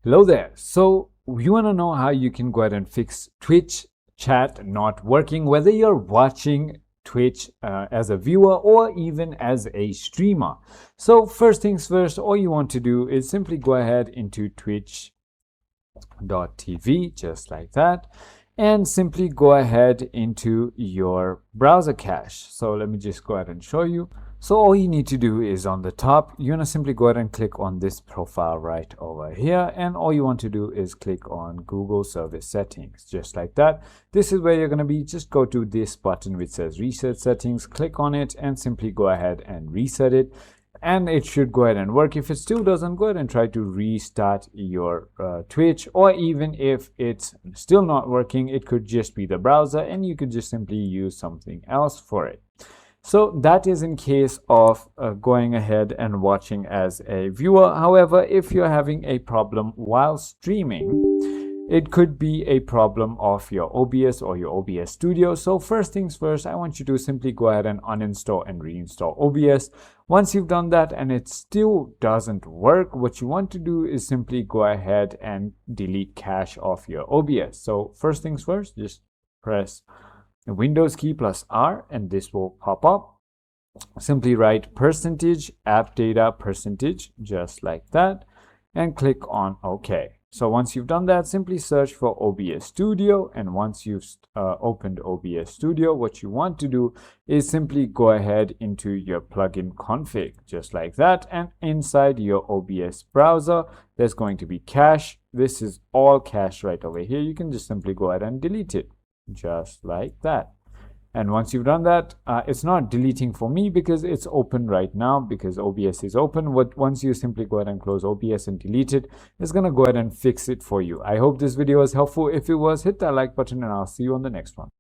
Hello there. So you want to know how you can go ahead and fix Twitch chat not working, whether you're watching Twitch as a viewer or even as a streamer. So first things first, all you want to do is simply go ahead into twitch.tv just like that, and simply go ahead into your browser cache. So let me just go ahead and show you. So all you need to do is on the top, you're gonna simply go ahead and click on this profile right over here, and all you want to do is click on Google Service Settings, just like that. This is where you're gonna be. Just go to this button which says Reset Settings, click on it, and simply go ahead and reset it. And it should go ahead and work. If it still doesn't, go ahead and try to restart your Twitch, or even if it's still not working, it could just be the browser and you could just simply use something else for it. So that is in case of going ahead and watching as a viewer. However, if you're having a problem while streaming, it could be a problem of your OBS or your OBS Studio. So first things first, I want you to simply go ahead and uninstall and reinstall OBS. Once you've done that and it still doesn't work, what you want to do is simply go ahead and delete cache of your OBS. So first things first, just press the Windows key plus R and this will pop up. Simply write %app data %, just like that, and click on OK. So once you've done that, simply search for OBS Studio, and once you've opened OBS Studio, what you want to do is simply go ahead into your plugin config, just like that, and inside your OBS browser, there's going to be cache. This is all cache right over here. You can just simply go ahead and delete it, just like that. And once you've done that, it's not deleting for me because it's open right now because OBS is open. Once you simply go ahead and close OBS and delete it, it's going to go ahead and fix it for you. I hope this video was helpful. If it was, hit that like button and I'll see you on the next one.